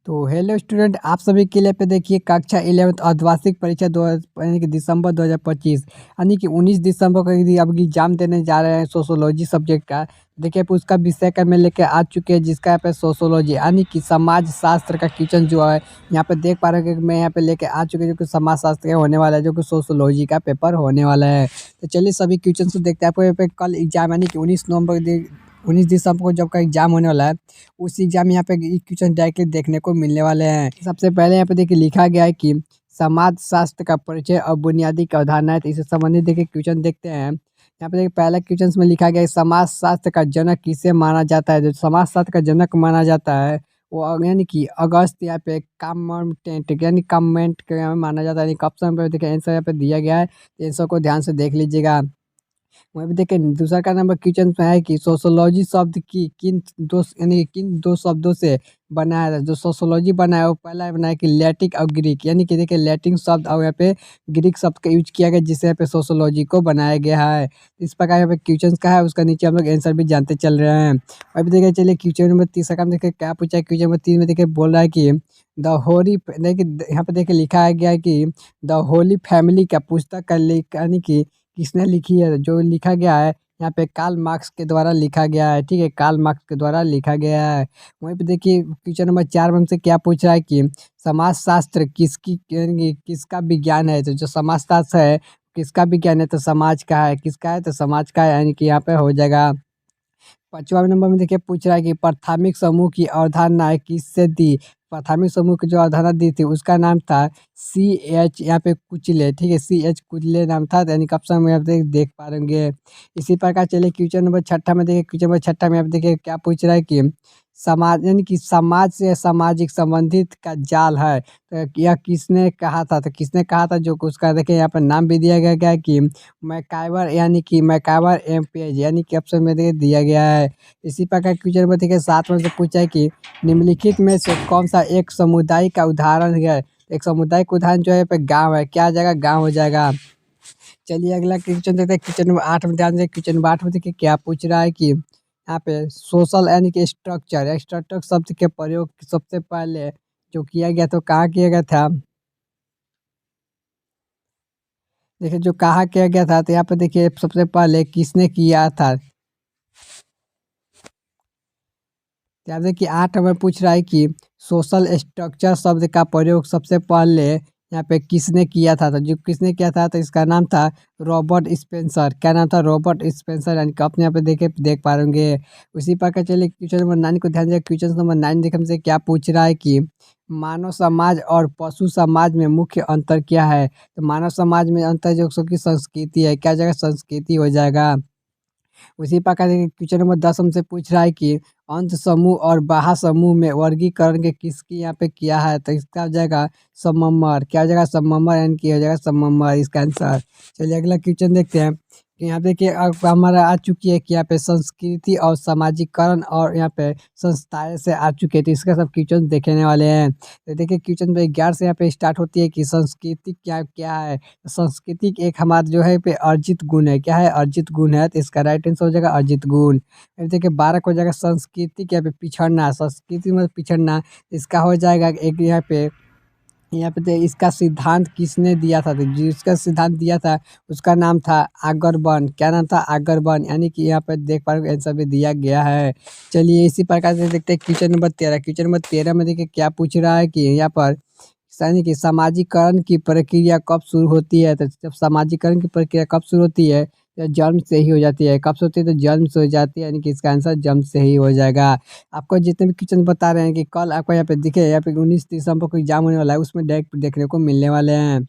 तो hello student, आप सभी के लिए पे देखिए कक्षा 11th अर्धवार्षिक परीक्षा दो यानी कि दिसंबर 2025 यानी कि 19 दिसंबर को यदि अब एग्जाम देने जा रहे हैं सोशोलॉजी सब्जेक्ट का। देखिए पे उसका विषय का मैं लेके आ चुके हैं जिसका यहाँ पे सोशोलॉजी यानी कि समाज शास्त्र का क्वेश्चन जो है यहाँ पे देख पा रहे हैं कि मैं यहाँ पे लेके आ चुके हैं जो कि समाज शास्त्र का होने वाला है, जो कि सोशोलॉजी का पेपर होने वाला है। तो चलिए सभी क्वेश्चन को देखते हैं। आपको यहाँ पे कल एग्जाम यानी कि 19 दिसंबर को जब का एग्जाम होने वाला है, उस एग्जाम में यहाँ पे क्वेश्चन डायरेक्टली देखने को मिलने वाले हैं। सबसे पहले यहाँ पे देखिए लिखा गया है कि समाज शास्त्र का परिचय और बुनियादी अवधारणा है। तो इससे संबंधित देखिए क्वेश्चन देखते हैं। यहाँ पे देखिए पहला क्वेश्चन में लिखा गया है समाज शास्त्र का जनक किसे माना जाता है। जो समाज शास्त्र का जनक माना जाता है वो यानी कि अगस्त यहाँ पे कॉमेंटेंट यानी कमेंट माना जाता है। यानी ऑप्शन पे देखिए आंसर यहाँ पे दिया गया है, आंसर को ध्यान से देख लीजिएगा। वहीं पे देखिए दूसरा का नंबर क्वेश्चन में है कि सोशोलॉजी शब्द की किन दो शब्दों से बना है। जो सोशोलॉजी बना है वो पहला बना है कि लैटिन और ग्रीक, यानी कि देखिए लैटिन शब्द और यहाँ पे ग्रीक शब्द का यूज किया गया जिससे यहाँ पे सोशोलॉजी को बनाया गया है। इस प्रकार यहाँ पे क्वेश्चन का है, उसका नीचे हम लोग आंसर भी जानते चल रहे हैं। अभी देखिए चलिए क्वेश्चन नंबर तीसरा का देखिए क्या पूछा है। क्वेश्चन नंबर 3 में देखिए बोल रहा है कि द होली देखिए यहाँ पे देखिए लिखा है गया है कि द होली फैमिली का पुस्तक का लेख यानी कि किसने लिखी है। जो लिखा गया है यहाँ पे कार्ल मार्क्स के द्वारा लिखा गया है। ठीक है, कार्ल मार्क्स के द्वारा लिखा गया है। वहीं पे देखिए क्वेश्चन नंबर 4 में हमसे क्या पूछ रहा है कि समाज शास्त्र किसकी यानी किसका विज्ञान है। तो जो समाज शास्त्र है किसका विज्ञान है, तो समाज का है। किसका है, तो समाज का है, यानी कि यहाँ पे हो जाएगा। 5वां नंबर में देखिए पूछ रहा है कि प्राथमिक समूह की अवधारणा किससे दी। प्राथमिक समूह की जो अवधारणा दी थी उसका नाम था CH यहाँ पे कुचले। ठीक है, CH कुचले नाम था, यानी कि ऑप्शन में आप देख पाएंगे। इसी प्रकार चलिए क्वेश्चन नंबर छठा में देखिए। क्वेश्चन नंबर छठा में आप देखिए क्या पूछ रहा है कि समाज यानी कि समाज से सामाजिक संबंधित का जाल है। तो यह किसने कहा था। तो किसने कहा था, जो कि उसका देखिए यहाँ पर नाम भी दिया गया है कि मैकाइवर, यानी कि मैकाइवर एम पेज, यानी कि ऑप्शन में देखिए दिया गया है। इसी प्रकार क्वेश्चन नंबर देखिए 7 में से पूछा है कि निम्नलिखित में से कौन सा एक समुदाय का उदाहरण है। एक सामुदायिक उदाहरण जो है यहाँ पे गाँव है, क्या आ जाएगा, गाँव हो जाएगा। चलिए अगला क्वेश्चन देखते हैं। क्वेश्चन नंबर 8 में ध्यान दें। क्वेश्चन नंबर 8 में देखिए क्या पूछ रहा है कि यहाँ पे सोशल यानी कि स्ट्रक्चर या स्ट्रक्चर शब्द के प्रयोग सबसे पहले जो किया गया तो कहाँ किया गया था। देखिए जो कहाँ किया गया था, तो यहाँ पे देखिए सबसे पहले किसने किया था। याद है कि 8 में पूछ रहा है कि सोशल स्ट्रक्चर शब्द का प्रयोग सबसे पहले यहाँ पे किसने किया था। तो जो किसने किया था तो इसका नाम था रॉबर्ट स्पेंसर। क्या नाम था, रॉबर्ट स्पेंसर, यानी कि अपने यहाँ पे देख पा रहे। उसी प्रकार चलिए क्वेश्चन नंबर 9 को ध्यान दिया। क्वेश्चन नंबर 9 देखने से क्या पूछ रहा है कि मानव समाज और पशु समाज में मुख्य अंतर क्या है। तो मानव समाज में अंतर जो उसकी संस्कृति है, क्या जगह संस्कृति हो जाएगा। उसी प्रकार से क्वेश्चन नंबर 10 हमसे पूछ रहा है कि अंत समूह और बाह्य समूह में वर्गीकरण के किसकी यहाँ पे किया है। तो इसका हो जाएगा सममर। क्या हो जाएगा, सममर, यानी कि हो जाएगा सममर इसका आंसर। चलिए अगला क्वेश्चन देखते हैं कि यहाँ पे कि अब हमारा आ चुकी है कि यहाँ पे संस्कृति और सामाजिकरण और यहाँ पे संस्थाएं से आ चुके हैं। तो इसका सब क्वेश्चन देखने वाले हैं। तो देखिए क्वेश्चन पे 11 से यहाँ पे स्टार्ट होती है कि संस्कृति क्या क्या है। संस्कृति एक हमारा जो है पे अर्जित गुण है। क्या है, अर्जित गुण है। तो इसका राइट आंसर हो जाएगा अर्जित गुण। अब देखिए 12 को हो जाएगा संस्कृति क्या पे पिछड़ना। संस्कृति में पिछड़ना, इसका हो जाएगा एक यहाँ पे इसका सिद्धांत किसने दिया था। तो जिसका सिद्धांत दिया था उसका नाम था आगरबन। क्या नाम था, आगरबन, यानी कि यहाँ पे देख पा रहे आंसर भी दिया गया है। चलिए इसी प्रकार से देखते हैं क्वेश्चन नंबर 13। क्वेश्चन नंबर 13 में देखिए क्या पूछ रहा है कि यहाँ पर यानी कि सामाजिकरण की प्रक्रिया कब शुरू होती है। तो जब सामाजिकरण की प्रक्रिया कब शुरू होती है, तो जन्म से ही हो जाती है। कब से होती है, तो जन्म से हो जाती है, यानी कि इसका आंसर जन्म से ही हो जाएगा। आपको जितने भी क्वेश्चन बता रहे हैं कि कल आपको यहाँ पे दिखे, यहाँ पे 19 दिसंबर को एग्जाम होने वाला है, उसमें डायरेक्ट देखने को मिलने वाले हैं।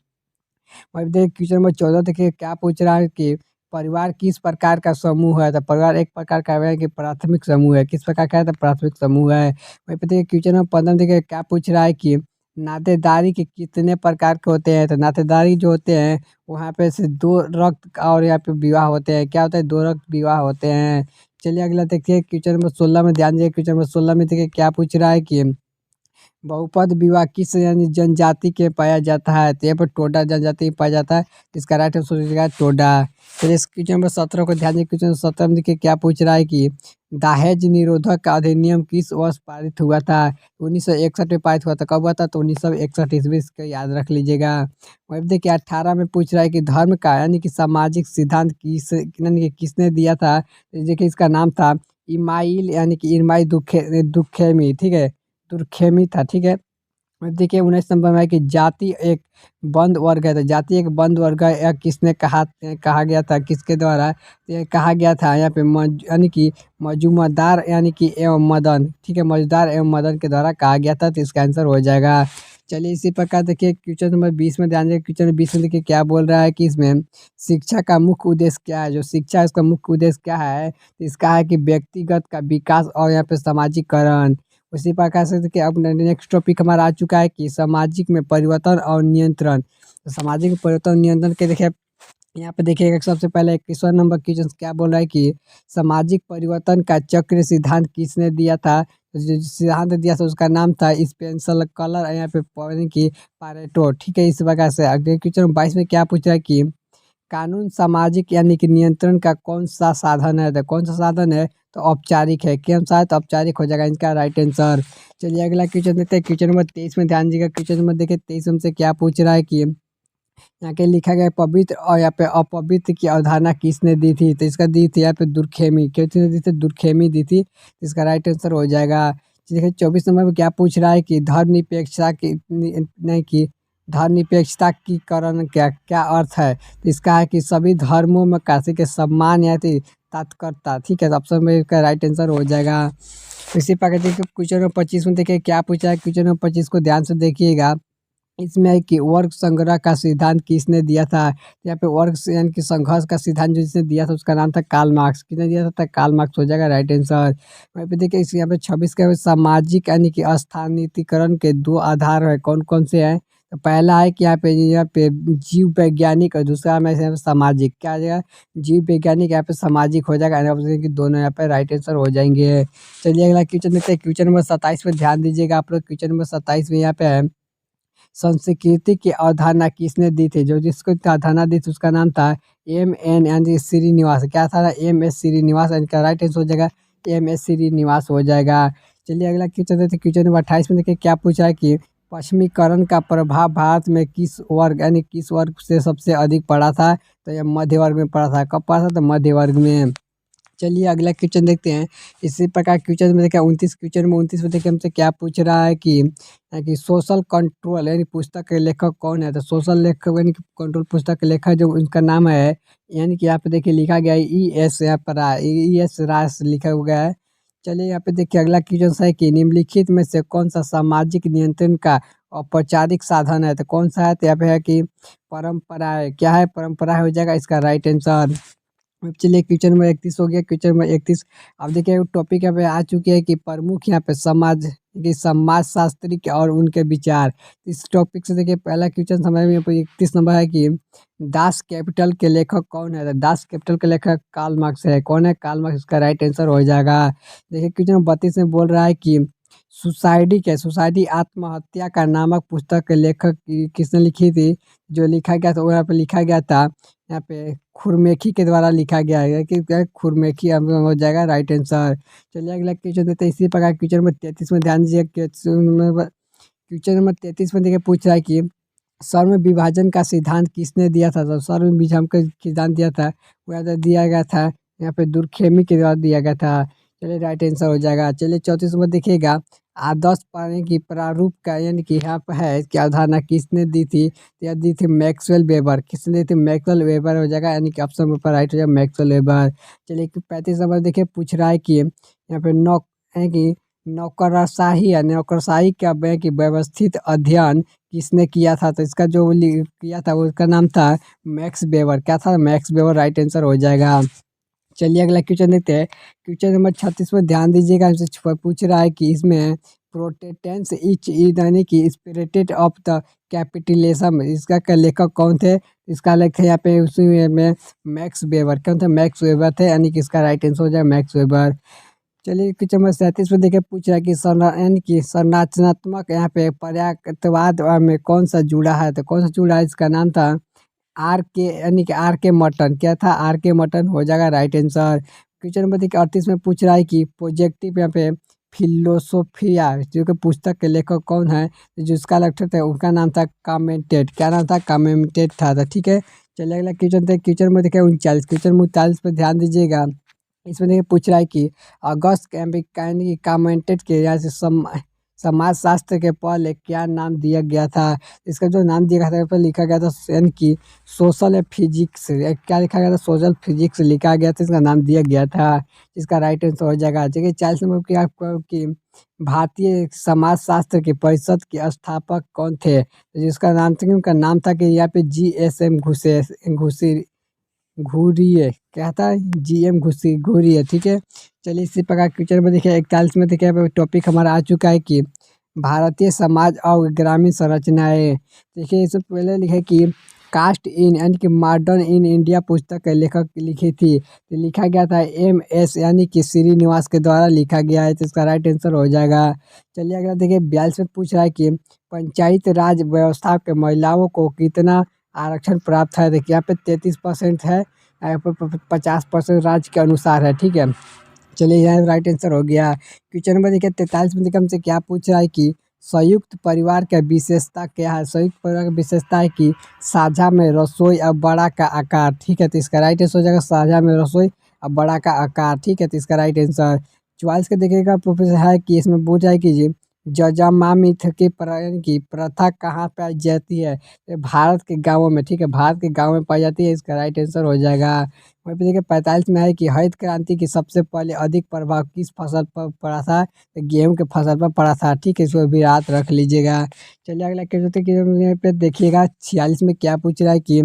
वही देखिए क्वेश्चन नंबर 14 देखिए क्या पूछ रहा है कि परिवार किस प्रकार का समूह है। तो परिवार एक प्रकार का है कि प्राथमिक समूह है। किस प्रकार का है, तो प्राथमिक समूह है। वही पे देखिए क्वेश्चन नंबर 15 देखिए क्या पूछ रहा है कि नातेदारी के कितने प्रकार के होते हैं। तो नातेदारी जो होते हैं वहाँ पे से दो रक्त और यहाँ पे विवाह होते हैं। क्या होता है, दो रक्त विवाह होते हैं। चलिए अगला देखिए क्वेश्चन नंबर 16 में ध्यान दीजिए। क्वेश्चन नंबर 16 में देखिए क्या पूछ रहा है कि बहुपद विवाह किस यानी जनजाति के पाया जाता है। तो यहाँ पर टोडा जनजाति में पाया जाता है। इसका राइट आंसर हो जाएगा टोडा। फिर इस क्वेश्चन नंबर 17 को ध्यान दीजिए। क्वेश्चन 17 में देखिए क्या पूछ रहा है कि दहेज निरोधक अधिनियम किस वर्ष पारित हुआ था? 1961 में पारित हुआ था। कब हुआ था? तो 1961 ईस्वी, इसको याद रख लीजिएगा। वही देखिए 18 में पूछ रहा है कि धर्म का यानी कि सामाजिक सिद्धांत यानी कि किसने दिया था? तो देखिए इसका नाम था इमाइल यानी कि इरमाई दुर्खेमी, ठीक है, दुर्खेमी था, ठीक है। और देखिए 19 नंबर में है कि जाति एक बंद वर्ग है, तो जाति एक बंद वर्ग है, यह किसने कहा गया था, किसके द्वारा? तो ये कहा गया था यहाँ पे यानी कि मजूमदार यानी कि एवं मदन, ठीक है, मजदार एवं मदन के द्वारा कहा गया था, तो इसका आंसर हो जाएगा। चलिए इसी प्रकार देखिए क्वेश्चन नंबर 20 में ध्यान दें। क्वेश्चन 20 में देखिए क्या बोल रहा है कि इसमें शिक्षा का मुख्य उद्देश्य क्या है? जो शिक्षा है उसका मुख्य उद्देश्य क्या है? तो इसका है कि व्यक्तिगत का विकास और यहाँ पे सामाजिकरण। उसी प्रकार से देखिए अब नेक्स्ट टॉपिक हमारा आ चुका है कि सामाजिक में परिवर्तन और नियंत्रण। तो सामाजिक परिवर्तन नियंत्रण के देखिए यहाँ पे देखिएगा सबसे पहले 21वां नंबर क्वेश्चन क्या बोल रहा है कि सामाजिक परिवर्तन का चक्र सिद्धांत किसने दिया था? तो जो सिद्धांत दिया था उसका नाम था स्पेंसल कलर, यहाँ पे यानी कि पारेटो, ठीक है। इस प्रकार से अगले क्वेश्चन 22 में क्या पूछ रहा है कि कानून सामाजिक यानी कि नियंत्रण का कौन सा साधन है? तो कौन सा साधन है? तो औपचारिक है। क्यों सा है? तो औपचारिक हो जाएगा इनका राइट आंसर। चलिए अगला क्वेश्चन देखते हैं। क्वेश्चन नंबर 23 में ध्यान दीजिएगा। क्वेश्चन नंबर देखिए 23 हमसे क्या पूछ रहा है कि यहाँ के लिखा गया है, पवित्र और यहाँ पे अपवित्र की अवधारणा किसने दी थी? तो इसका दी थी यहाँ पे दुर्खेमी, किसने दी थी? दुर्खेमी दी थी। इसका राइट आंसर हो जाएगा। देखिए 24 नंबर में क्या पूछ रहा है कि धर्मनिरपेक्षता की नहीं की धर्मनिरपेक्षता की करण क्या क्या अर्थ है? तो इसका है कि सभी धर्मों में किसी के सम्मान या तत्परता, ठीक है। तो ऑप्शन में इसका राइट आंसर हो जाएगा। इसी प्रकार देखिए क्वेश्चन नंबर 25 में देखिए क्या पूछा है। क्वेश्चन नंबर 25 को ध्यान से देखिएगा। इसमें है कि वर्ग संग्रह का सिद्धांत किसने दिया था? यहाँ पे वर्ग यानी कि संघर्ष का सिद्धांत जो जिसने दिया था उसका नाम था कार्ल मार्क्स। किसने दिया था? कार्ल मार्क्स हो जाएगा राइट आंसर। वहीं पे देखिए इस यहाँ पे 26 का सामाजिक यानी कि स्थानीयकरण के दो आधार है, कौन कौन से हैं? तो पहला है कि यहाँ पे जीव वैज्ञानिक और दूसरा में यहाँ पे सामाजिक, क्या आ जाएगा? जीव वैज्ञानिक यहाँ पे सामाजिक हो जाएगा, कि दोनों यहाँ पे राइट आंसर हो जाएंगे। चलिए अगला क्वेश्चन देखते हैं। क्वेश्चन नंबर 27 पे ध्यान दीजिएगा आप लोग। क्वेश्चन नंबर 27 में यहाँ पे है संस्कृति की अवधारणा किसने दी थी? जो जिसको अवधारणा दी थी उसका नाम था एम एन श्रीनिवास। क्या था? M S Srinivas. इनका राइट आंसर हो जाएगा एम एस श्रीनिवास हो जाएगा। चलिए अगला क्वेश्चन देखते हैं। क्वेश्चन नंबर 28 में देखिए क्या पूछा है कि पश्चिमीकरण का प्रभाव भारत में किस वर्ग यानी किस वर्ग से सबसे अधिक पड़ा था? तो यह मध्य वर्ग में पड़ा था। कब पड़ा था? तो मध्य वर्ग में। चलिए अगला क्वेश्चन देखते हैं। इसी प्रकार क्वेश्चन में देखिए 29 क्वेश्चन में 29 में देखिए हमसे क्या पूछ रहा है कि सोशल कंट्रोल यानी पुस्तक के लेखक कौन है? तो सोशल लेखक यानी कि कंट्रोल पुस्तक के लेखक जो उनका नाम है यानी कि यहाँ पे देखिए लिखा गया है ई एस यहाँ पर ई एस रास लिखा हुआ है। चलिए यहाँ पे देखिए अगला क्वेश्चन है कि निम्नलिखित में से कौन सा सामाजिक नियंत्रण का औपचारिक साधन है? तो कौन सा है? तो यहाँ पे है कि परंपरा है। क्या है? परंपरा हो जाएगा इसका राइट आंसर। अब चलिए क्वेश्चन नंबर 31 हो गया। क्वेश्चन नंबर 31 अब देखिए टॉपिक यहाँ पे आ चुके हैं कि प्रमुख यहाँ पे समाज शास्त्री के और उनके विचार। इस टॉपिक से देखिए पहला क्वेश्चन समझ में 31 नंबर है कि दास कैपिटल के लेखक कौन है? तो दास कैपिटल के लेखक कार्ल मार्क्स है। कौन है? Karl Marx. इसका राइट आंसर हो जाएगा। देखिए क्वेश्चन नंबर 32 में बोल रहा है कि सोसाइटी आत्महत्या का नामक पुस्तक के लेखक किसने लिखी थी? जो लिखा गया था वो यहाँ पे लिखा गया था यहाँ पे खुरमेखी के द्वारा लिखा गया है कि क्या है? खुरमेखी अब हो जाएगा राइट आंसर। चलिए अगला क्वेश्चन देते हैं। इसी प्रकार क्वेश्चन नंबर 33 में ध्यान दीजिए। क्वेश्चन नंबर 33 में देखिए पूछ रहा है कि सर्व विभाजन का सिद्धांत किसने दिया था? तो सर्व विभाजन का सिद्धांत दिया था वो यहाँ पे दिया गया था यहाँ पे दुर्खेमी के द्वारा दिया गया था। चलिए राइट आंसर हो जाएगा। चलिए 34 नंबर देखिएगा। आदर्श पानी की प्रारूप का यानी कि यहाँ पे है कि अवधारणा किसने दी थी? तो यह दी थी मैक्सवेल वेबर। किसने दी थी? मैक्सवेल वेबर हो जाएगा यानी कि ऑप्शन पर राइट हो जाएगा मैक्सवेल वेबर। चलिए 35 नंबर देखिए पूछ रहा है कि यहाँ पे है कि नौकरशाही है, नौकरशाही का कि व्यवस्थित अध्ययन किसने किया था? तो इसका जो किया था उसका नाम था मैक्स वेबर। क्या था? मैक्स वेबर राइट आंसर हो जाएगा। चलिए अगला क्वेश्चन देखते हैं। क्वेश्चन नंबर 36 में ध्यान दीजिएगा। हमसे पूछ रहा है कि इसमें प्रोटेस्टेंट्स इच यानी कि स्पिरिटेड ऑफ द कैपिटलिज्म इसका लेखक कौन थे? इसका लेखक यहाँ पे उसी में मैक्स वेबर। कौन थे? मैक्स वेबर थे यानी कि इसका राइट आंसर हो जाएगा मैक्स वेबर। चलिए क्वेश्चन नंबर 37 में देखिए पूछ रहा है कि यानी कि संरचनात्मक यहाँ पे पर्यायवाद में कौन सा जुड़ा है? तो कौन सा जुड़ा है? इसका नाम था आर के यानी कि आर के मटन। क्या था? आर के मटन हो जाएगा राइट आंसर। क्वेश्चन नंबर देखिए 38 में पूछ रहा है कि प्रोजेक्टिव यहाँ पे फिलोसोफिया जो कि पुस्तक के लेखक कौन है, तो जिसका लेखक था उनका नाम था कामेटेट। क्या नाम था? कामेटेट था। ठीक है, चलिए अगला क्वेश्चन थे। क्वेश्चन नंबर देखिए 39, क्वेश्चन 39 पे ध्यान दीजिएगा। इसमें देखिए पूछ रहा है कि अगस्त कैम्बिकाइन कामेटेट के यहाँ से समाजशास्त्र के पहले क्या नाम दिया गया था? इसका जो नाम दिया गया था पर लिखा गया था यानी कि सोशल फिजिक्स। क्या लिखा गया था? सोशल फिजिक्स लिखा गया था, इसका नाम दिया गया था। इसका राइट आंसर हो जाएगा। जगह 40 नंबर की आपको कि भारतीय समाजशास्त्र के परिषद के स्थापक कौन थे, तो जिसका नाम था कि उनका नाम था कि यहाँ पे GSM घुसे घूरिए। क्या था? GM घूरिए। ठीक है, चलिए इसी प्रकार क्वेश्चन में देखिए 41 में देखिए टॉपिक हमारा आ चुका है कि भारतीय समाज और ग्रामीण संरचनाएं। देखिए इससे पहले लिखे कि कास्ट इन यानी कि मॉडर्न इन इंडिया पुस्तक के लेखक लिखी थी, तो लिखा गया था MS यानी कि श्रीनिवास के द्वारा लिखा गया है, तो इसका राइट आंसर हो जाएगा। चलिए अगला देखिए 42 में पूछ रहा है कि पंचायत राज व्यवस्था के महिलाओं को कितना आरक्षण प्राप्त है? देखिए यहाँ पे 33% है, यहाँ पे 50% राज्य के अनुसार है। ठीक है, चलिए यहाँ राइट आंसर हो गया। क्वेश्चन नंबर देखिए 43 में देखिए हमसे क्या पूछ रहा है कि संयुक्त परिवार का विशेषता क्या है? संयुक्त परिवार की विशेषता है कि साझा में रसोई और बड़ा का आकार। ठीक है, तो इसका राइट आंसर हो जाएगा साझा में रसोई और बड़ा का आकार। ठीक है, तो इसका राइट आंसर 44 के देखिएगा प्रोफेसर है कि इसमें पूछ रहा है कि जी जजामामिथ की प्रथा कहाँ पाई जाती है? ये भारत के गाँवों में। ठीक है, भारत के गाँव में पाई जाती है, इसका राइट आंसर हो जाएगा। वहीं पे देखिए 45 में है कि हरित क्रांति की सबसे पहले अधिक प्रभाव किस फसल पर पड़ा था? तो गेहूं के फसल पर पड़ा था। ठीक है, इसको भी याद रख लीजिएगा। चलिए अगला क्वेश्चन यहाँ पे देखिएगा 46 में क्या पूछ रहा है कि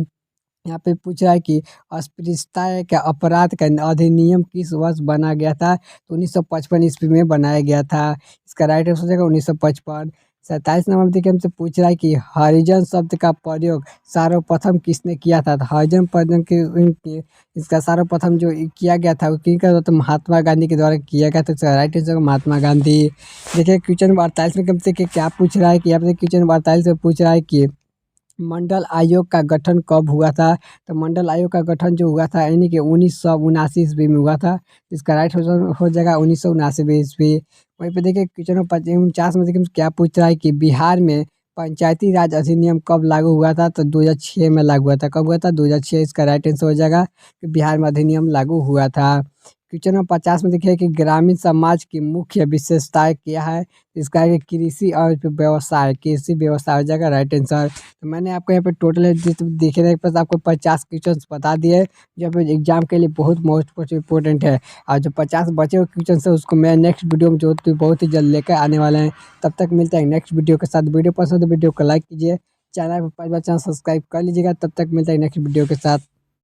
यहाँ पे पूछ रहा है कि अस्पृश्यता के अपराध का अधिनियम किस वर्ष बना गया था? तो 1955 ईस्वी में बनाया गया था। इसका राइट आंसर हो जाएगा 1955। 27 नंबर देखिए हमसे पूछ रहा है कि हरिजन शब्द का प्रयोग सर्वप्रथम किसने किया था? तो हरिजन पद के इसका सर्वप्रथम जो किया गया था वो किनका था? तो महात्मा गांधी के द्वारा किया गया था। इसका राइट आंसर महात्मा गांधी। देखिए क्वेश्चन नंबर 48 में हमसे क्या पूछ रहा है कि यहाँ पे क्वेश्चन नंबर 48 में पूछ रहा है कि मंडल आयोग का गठन कब हुआ था? तो मंडल आयोग का गठन जो हुआ था यानी कि 1979 ईस्वी में हुआ था। इसका राइट हो जाएगा 1979 ईस्वी। वहीं पे देखिए क्वेश्चन नंबर 49 में देखिए क्या पूछ रहा है कि बिहार में पंचायती राज अधिनियम कब लागू हुआ था? तो 2006 में लागू हुआ था। कब हुआ था? 2006। इसका राइट आंसर हो जाएगा कि बिहार में अधिनियम लागू हुआ था। क्वेश्चन नंबर 50 में देखिए कि ग्रामीण समाज की मुख्य विशेषताएं क्या है? इसका है कि कृषि व्यवसाय हो जाएगा राइट आंसर। तो मैंने आपको यहाँ पे टोटल देखे रहे बस आपको 50 क्वेश्चन बता दिए जो पे एग्जाम के लिए बहुत मोस्ट इम्पोर्टेंट है। और जो 50 बचे हुए क्वेश्चन है उसको मैं नेक्स्ट वीडियो में जो बहुत ही जल्द लेकर आने वाले हैं। तब तक मिलते हैं नेक्स्ट वीडियो के साथ। वीडियो पसंद है वीडियो को लाइक कीजिए, चैनल पर पहली बार चैनल सब्सक्राइब कर लीजिएगा। तब तक मिलता है नेक्स्ट वीडियो के साथ।